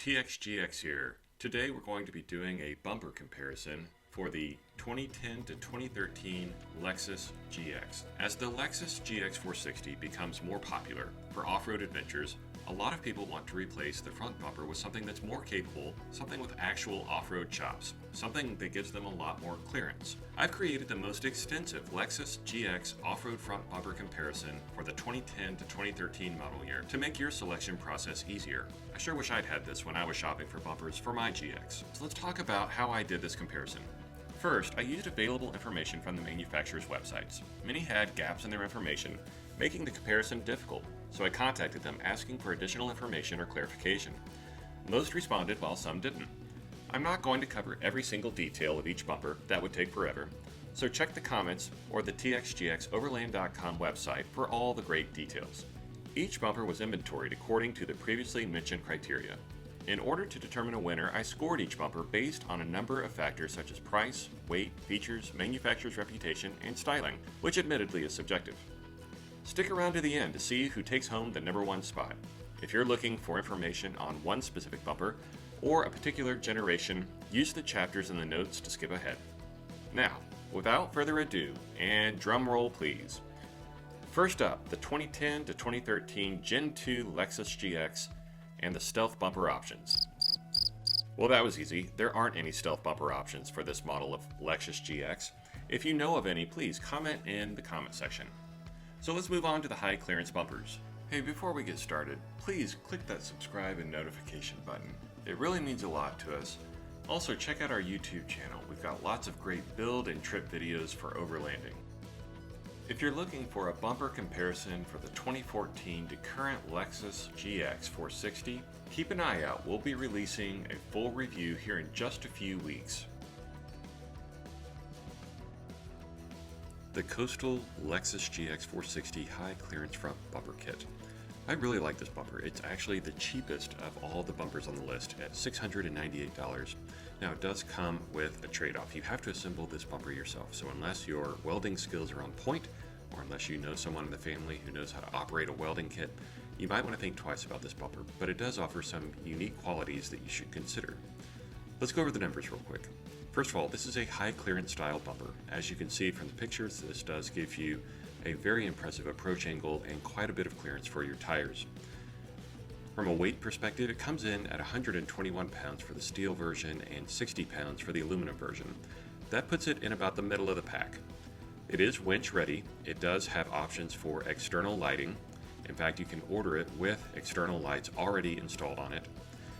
TXGX here. Today we're going to be doing a bumper comparison for the 2010 to 2013 Lexus GX. As the Lexus GX460 becomes more popular for off-road adventures, a lot of people want to replace the front bumper with something that's more capable, something with actual off-road chops, something that gives them a lot more clearance. I've created the most extensive Lexus GX off-road front bumper comparison for the 2010 to 2013 model year to make your selection process easier. I sure wish I'd had this when I was shopping for bumpers for my GX. So let's talk about how I did this comparison. First, I used available information from the manufacturer's websites. Many had gaps in their information, making the comparison difficult, so I contacted them asking for additional information or clarification. Most responded while some didn't. I'm not going to cover every single detail of each bumper, that would take forever, so check the comments or the txgxoverland.com website for all the great details. Each bumper was inventoried according to the previously mentioned criteria. In order to determine a winner, I scored each bumper based on a number of factors such as price, weight, features, manufacturer's reputation, and styling, which admittedly is subjective. Stick around to the end to see who takes home the number one spot. If you're looking for information on one specific bumper or a particular generation, use the chapters in the notes to skip ahead. Now, without further ado, and drum roll please. First up, the 2010 to 2013 Gen 2 Lexus GX and the stealth bumper options. Well, that was easy. There aren't any stealth bumper options for this model of Lexus GX. If you know of any, please comment in the comment section. So let's move on to the high clearance bumpers. Hey, before we get started, please click that subscribe and notification button. It really means a lot to us. Also, check out our YouTube channel. We've got lots of great build and trip videos for overlanding. If you're looking for a bumper comparison for the 2014 to current Lexus GX460, keep an eye out. We'll be releasing a full review here in just a few weeks. The Coastal Lexus GX460 high clearance front bumper kit. I really like this bumper. It's actually the cheapest of all the bumpers on the list at $698. Now, it does come with a trade-off. You have to assemble this bumper yourself, so unless your welding skills are on point, or unless you know someone in the family who knows how to operate a welding kit, you might want to think twice about this bumper, but it does offer some unique qualities that you should consider. Let's go over the numbers real quick. First of all, this is a high clearance style bumper. As you can see from the pictures, this does give you a very impressive approach angle and quite a bit of clearance for your tires. From a weight perspective, it comes in at 121 pounds for the steel version and 60 pounds for the aluminum version. That puts it in about the middle of the pack. It is winch ready. It does have options for external lighting. In fact, you can order it with external lights already installed on it.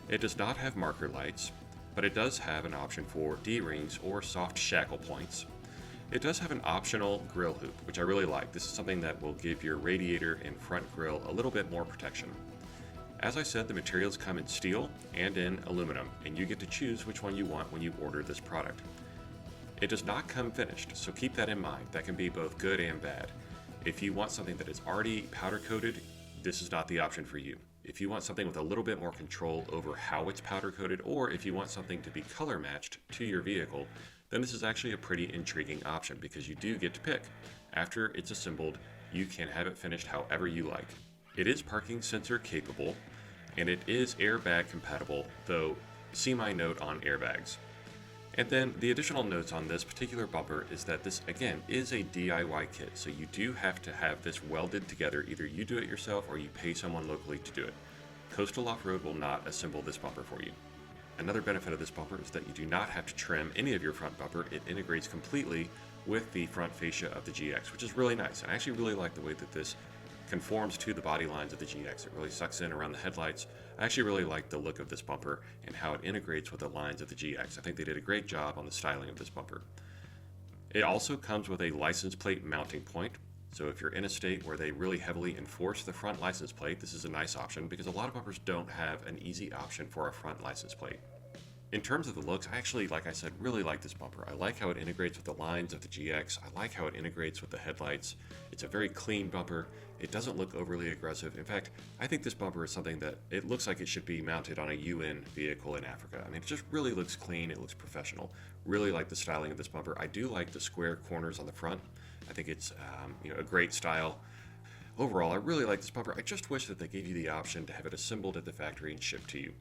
It does not have marker lights, but it does have an option for D-rings or soft shackle points. It does have an optional grill hoop, which I really like. This is something that will give your radiator and front grille a little bit more protection. As I said, the materials come in steel and in aluminum, and you get to choose which one you want when you order this product. It does not come finished, so keep that in mind. That can be both good and bad. If you want something that is already powder coated, this is not the option for you. If you want something with a little bit more control over how it's powder coated, or if you want something to be color matched to your vehicle, then this is actually a pretty intriguing option because you do get to pick. After it's assembled, you can have it finished however you like. It is parking sensor capable, and it is airbag compatible, though see my note on airbags. And then the additional notes on this particular bumper is that this, again, is a DIY kit, so you do have to have this welded together. Either you do it yourself or you pay someone locally to do it. Coastal Offroad will not assemble this bumper for you. Another benefit of this bumper is that you do not have to trim any of your front bumper. It integrates completely with the front fascia of the GX, which is really nice. I actually really like the way that this conforms to the body lines of the GX. It really sucks in around the headlights. I actually really like the look of this bumper and how it integrates with the lines of the GX. I think they did a great job on the styling of this bumper. It also comes with a license plate mounting point. So if you're in a state where they really heavily enforce the front license plate, this is a nice option because a lot of bumpers don't have an easy option for a front license plate. In terms of the looks, I actually, like I said, really like this bumper. I like how it integrates with the lines of the GX. I like how it integrates with the headlights. It's a very clean bumper. It doesn't look overly aggressive. In fact, I think this bumper is something that it looks like it should be mounted on a UN vehicle in Africa. I mean, it just really looks clean. It looks professional. Really like the styling of this bumper. I do like the square corners on the front. I think it's a great style. Overall, I really like this bumper. I just wish that they gave you the option to have it assembled at the factory and shipped to you.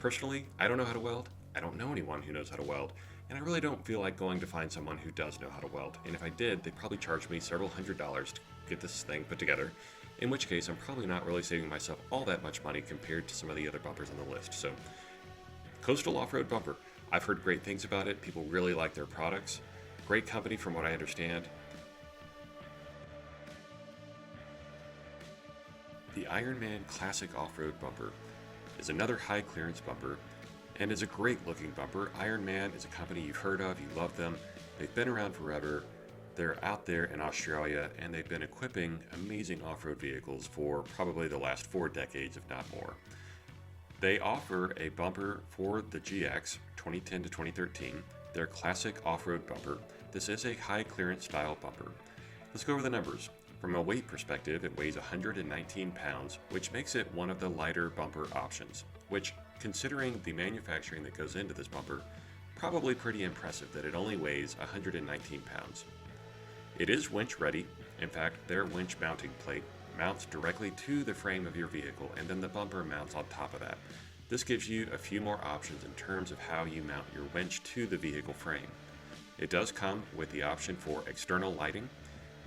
Personally, I don't know how to weld. I don't know anyone who knows how to weld, and I really don't feel like going to find someone who does know how to weld. And if I did, they'd probably charge me several $100s to get this thing put together, in which case I'm probably not really saving myself all that much money compared to some of the other bumpers on the list. So, Coastal Offroad bumper. I've heard great things about it. People really like their products. Great company from what I understand. The Ironman Classic Off-Road bumper is another high clearance bumper and is a great looking bumper. Ironman is a company you've heard of, you love them. They've been around forever. They're out there in Australia and they've been equipping amazing off-road vehicles for probably the last 4 decades, if not more. They offer a bumper for the GX 2010 to 2013, their classic off-road bumper. This is a high clearance style bumper. Let's go over the numbers. From a weight perspective, it weighs 119 pounds, which makes it one of the lighter bumper options, which, considering the manufacturing that goes into this bumper, probably pretty impressive that it only weighs 119 pounds. It is winch ready. In fact, their winch mounting plate mounts directly to the frame of your vehicle, and then the bumper mounts on top of that. This gives you a few more options in terms of how you mount your winch to the vehicle frame. It does come with the option for external lighting.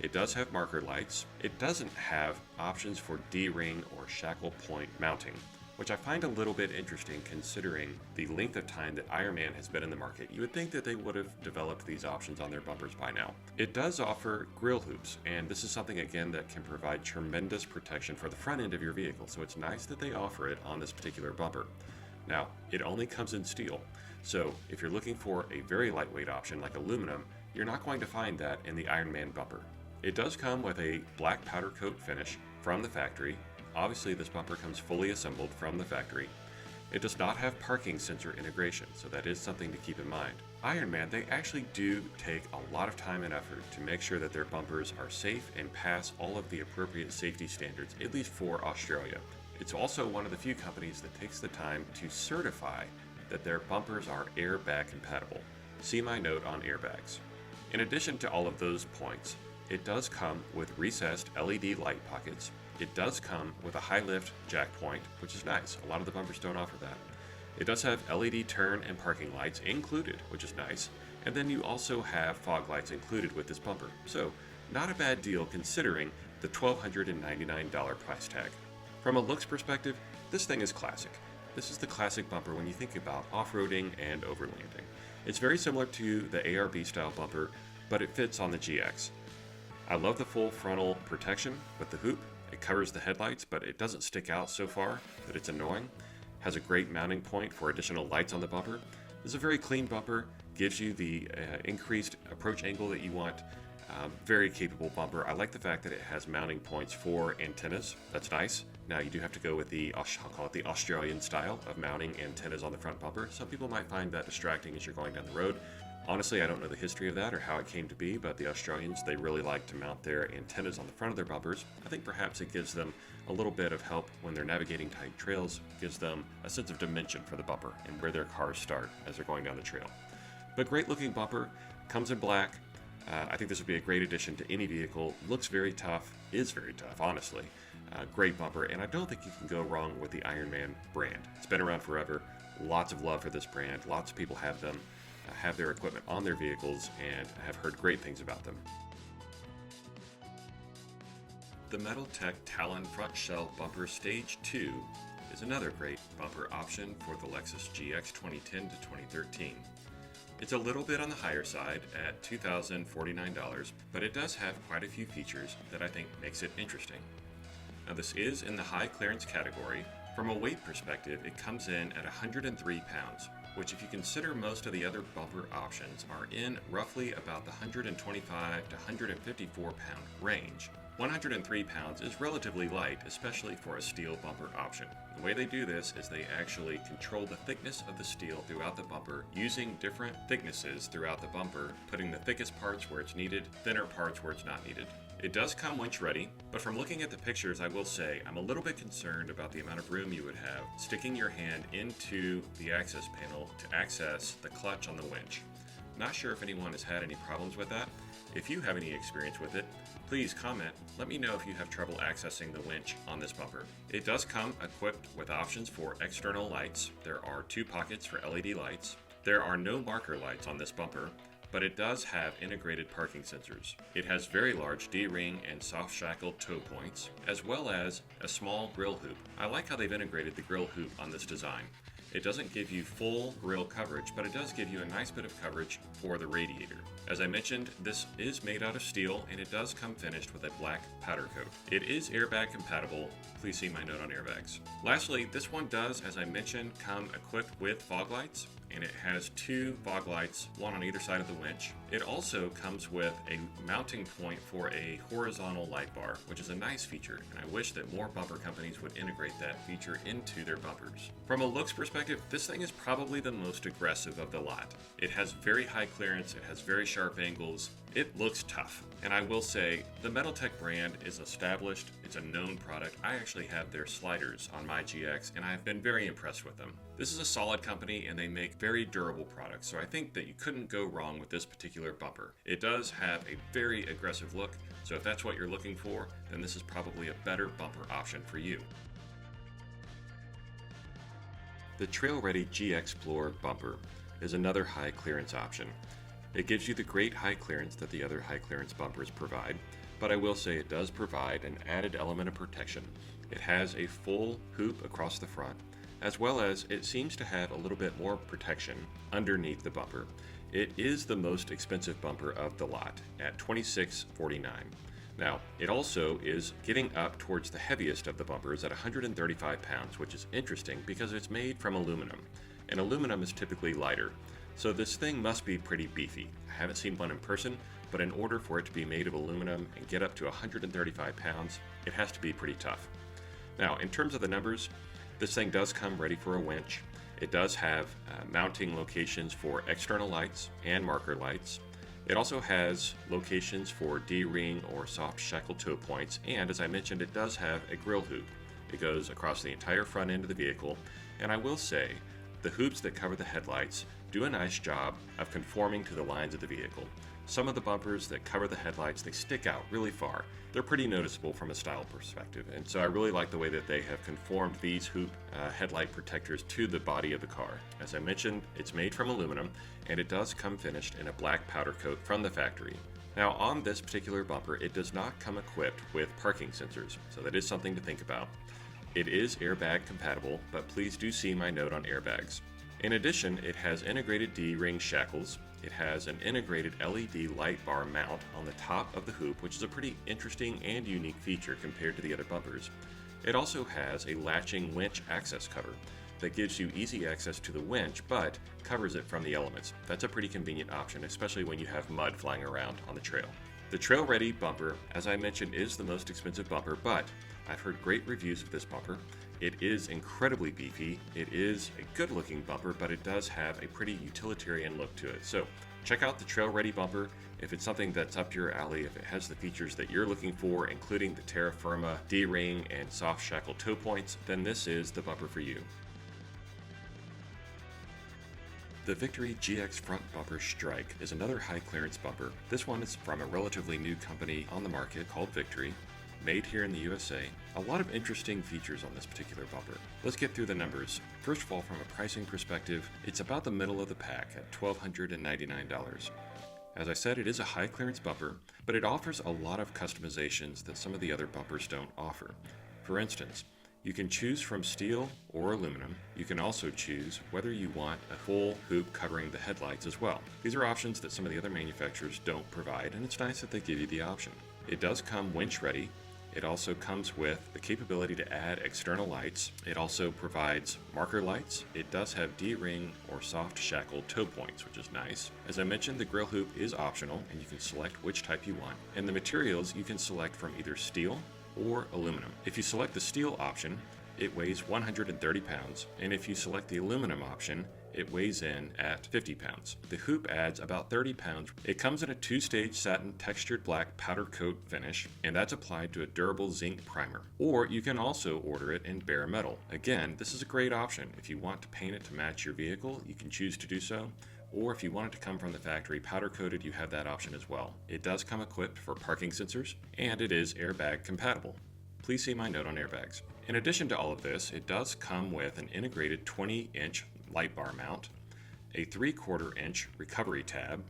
It does have marker lights. It doesn't have options for D-ring or shackle point mounting, which I find a little bit interesting considering the length of time that Ironman has been in the market. You would think that they would have developed these options on their bumpers by now. It does offer grille hoops, and this is something again that can provide tremendous protection for the front end of your vehicle, so it's nice that they offer it on this particular bumper. Now, it only comes in steel, so if you're looking for a very lightweight option like aluminum, you're not going to find that in the Ironman bumper. It does come with a black powder coat finish from the factory. Obviously, this bumper comes fully assembled from the factory. It does not have parking sensor integration, so that is something to keep in mind. Ironman, they actually do take a lot of time and effort to make sure that their bumpers are safe and pass all of the appropriate safety standards, at least for Australia. It's also one of the few companies that takes the time to certify that their bumpers are airbag compatible. See my note on airbags. In addition to all of those points, it does come with recessed LED light pockets. It does come with a high lift jack point, which is nice. A lot of the bumpers don't offer that. It does have LED turn and parking lights included, which is nice. And then you also have fog lights included with this bumper. So, not a bad deal considering the $1,299 price tag. From a looks perspective, this thing is classic. This is the classic bumper when you think about off-roading and overlanding. It's very similar to the ARB style bumper, but it fits on the GX. I love the full frontal protection with the hoop. It covers the headlights, but it doesn't stick out so far that it's annoying. Has a great mounting point for additional lights on the bumper. This is a very clean bumper, gives you the increased approach angle that you want. Very capable bumper. I like the fact that it has mounting points for antennas. That's nice. Now you do have to go with the, I'll call it the Australian style of mounting antennas on the front bumper. Some people might find that distracting as you're going down the road. Honestly, I don't know the history of that or how it came to be, but the Australians, they really like to mount their antennas on the front of their bumpers. I think perhaps it gives them a little bit of help when they're navigating tight trails, gives them a sense of dimension for the bumper and where their cars start as they're going down the trail. But great looking bumper, comes in black. I think this would be a great addition to any vehicle. Looks very tough, is very tough, honestly. Great bumper, and I don't think you can go wrong with the Ironman brand. It's been around forever. Lots of love for this brand. Lots of people have them. Have their equipment on their vehicles and have heard great things about them. The MetalTech Talon front shell bumper Stage 2 is another great bumper option for the Lexus GX 2010 to 2013. It's a little bit on the higher side at $2,049, but it does have quite a few features that I think makes it interesting. Now this is in the high clearance category. From a weight perspective, it comes in at 103 pounds, which if you consider most of the other bumper options are in roughly about the 125 to 154 pound range. 103 pounds is relatively light, especially for a steel bumper option. The way they do this is they actually control the thickness of the steel throughout the bumper using different thicknesses throughout the bumper, putting the thickest parts where it's needed, thinner parts where it's not needed. It does come winch ready, but from looking at the pictures, I will say I'm a little bit concerned about the amount of room you would have sticking your hand into the access panel to access the clutch on the winch. Not sure if anyone has had any problems with that. If you have any experience with it, Please comment. Let me know if you have trouble accessing the winch on this bumper. It does come equipped with options for external lights. There are 2 pockets for LED lights. There are no marker lights on this bumper, but it does have integrated parking sensors. It has very large D-ring and soft shackle toe points, as well as a small grille hoop. I like how they've integrated the grille hoop on this design. It doesn't give you full grille coverage, but it does give you a nice bit of coverage for the radiator. As I mentioned, this is made out of steel and it does come finished with a black powder coat. It is airbag compatible. Please see my note on airbags. Lastly, this one does, as I mentioned, come equipped with fog lights, and it has 2 fog lights, one on either side of the winch. It also comes with a mounting point for a horizontal light bar, which is a nice feature, and I wish that more bumper companies would integrate that feature into their bumpers. From a looks perspective, this thing is probably the most aggressive of the lot. It has very high clearance, it has very sharp angles, it looks tough. And I will say, the MetalTech brand is established, it's a known product. I actually have their sliders on my GX, and I've been very impressed with them. This is a solid company, and they make very durable products, so I think that you couldn't go wrong with this particular bumper. It does have a very aggressive look, so if that's what you're looking for, then this is probably a better bumper option for you. The Trail-Ready GXplore bumper is another high clearance option. It gives you the great high clearance that the other high clearance bumpers provide, but I will say it does provide an added element of protection. It has a full hoop across the front, as well as it seems to have a little bit more protection underneath the bumper. It is the most expensive bumper of the lot at $26.49. Now, it also is getting up towards the heaviest of the bumpers at 135 pounds, which is interesting because it's made from aluminum, and aluminum is typically lighter. So this thing must be pretty beefy. I haven't seen one in person, but in order for it to be made of aluminum and get up to 135 pounds, it has to be pretty tough. Now, in terms of the numbers, this thing does come ready for a winch. It does have mounting locations for external lights and marker lights. It also has locations for D-ring or soft shackle toe points, and as I mentioned, it does have a grille hoop. It goes across the entire front end of the vehicle, and I will say, the hoops that cover the headlights do a nice job of conforming to the lines of the vehicle. Some of the bumpers that cover the headlights, they stick out really far. They're pretty noticeable from a style perspective, and so I really like the way that they have conformed these hoop headlight protectors to the body of the car. As I mentioned, it's made from aluminum, and it does come finished in a black powder coat from the factory. Now, on this particular bumper, it does not come equipped with parking sensors, so that is something to think about. It is airbag compatible, but please do see my note on airbags. In addition, it has integrated D-ring shackles. It has an integrated LED light bar mount on the top of the hoop, which is a pretty interesting and unique feature compared to the other bumpers. It also has a latching winch access cover that gives you easy access to the winch, but covers it from the elements. That's a pretty convenient option, especially when you have mud flying around on the trail. The Trail Ready bumper, as I mentioned, is the most expensive bumper, but I've heard great reviews of this bumper. It is incredibly beefy. It is a good looking bumper, but it does have a pretty utilitarian look to it. So check out the Trail Ready bumper. If it's something that's up your alley, if it has the features that you're looking for, including the Terra Firma D-ring and soft shackle toe points, then this is the bumper for you. The Victory GX Front Bumper Strike is another high clearance bumper. This one is from a relatively new company on the market called Victory, made here in the USA. A lot of interesting features on this particular bumper. Let's get through the numbers. First of all, from a pricing perspective, it's about the middle of the pack at $1,299. As I said, it is a high clearance bumper, but it offers a lot of customizations that some of the other bumpers don't offer. For instance, you can choose from steel or aluminum. You can also choose whether you want a full hoop covering the headlights as well. These are options that some of the other manufacturers don't provide, and it's nice that they give you the option. It does come winch ready. It also comes with the capability to add external lights. It also provides marker lights. It does have D-ring or soft shackle toe points, which is nice. As I mentioned, the grille hoop is optional, and you can select which type you want. And the materials you can select from either steel or aluminum. If you select the steel option, it weighs 130 pounds, and if you select the aluminum option, it weighs in at 50 pounds. The hoop adds about 30 pounds. It comes in a 2-stage satin textured black powder coat finish, and that's applied to a durable zinc primer. Or you can also order it in bare metal. Again, this is a great option. If you want to paint it to match your vehicle, you can choose to do so. or if you want it to come from the factory powder coated, you have that option as well. It does come equipped for parking sensors, and it is airbag compatible. Please see my note on airbags. In addition to all of this, it does come with an integrated 20-inch light bar mount, a 3/4 inch recovery tab,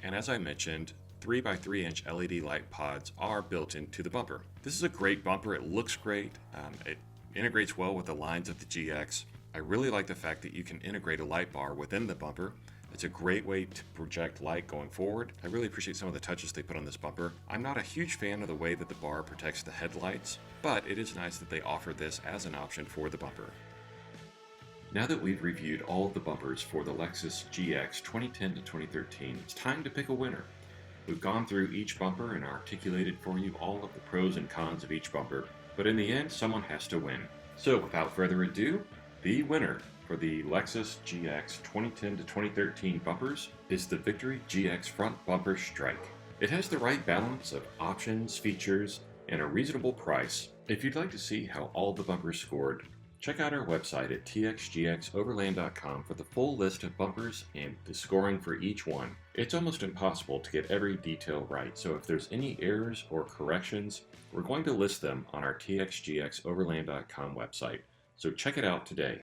and as I mentioned, 3x3-inch LED light pods are built into the bumper. This is a great bumper. It looks great. It integrates well with the lines of the GX. I really like the fact that you can integrate a light bar within the bumper. It's a great way to project light going forward. I really appreciate some of the touches they put on this bumper. I'm not a huge fan of the way that the bar protects the headlights, but it is nice that they offer this as an option for the bumper. Now that we've reviewed all of the bumpers for the Lexus GX 2010 to 2013, it's time to pick a winner. We've gone through each bumper and articulated for you all of the pros and cons of each bumper, but in the end, someone has to win. So without further ado, the winner for the Lexus GX 2010 to 2013 bumpers is the Victory GX front bumper Strike. It has the right balance of options, features, and a reasonable price. If you'd like to see how all the bumpers scored, check out our website at gxoverland.com for the full list of bumpers and the scoring for each one. It's almost impossible to get every detail right, so if there's any errors or corrections, we're going to list them on our gxoverland.com website. So check it out today.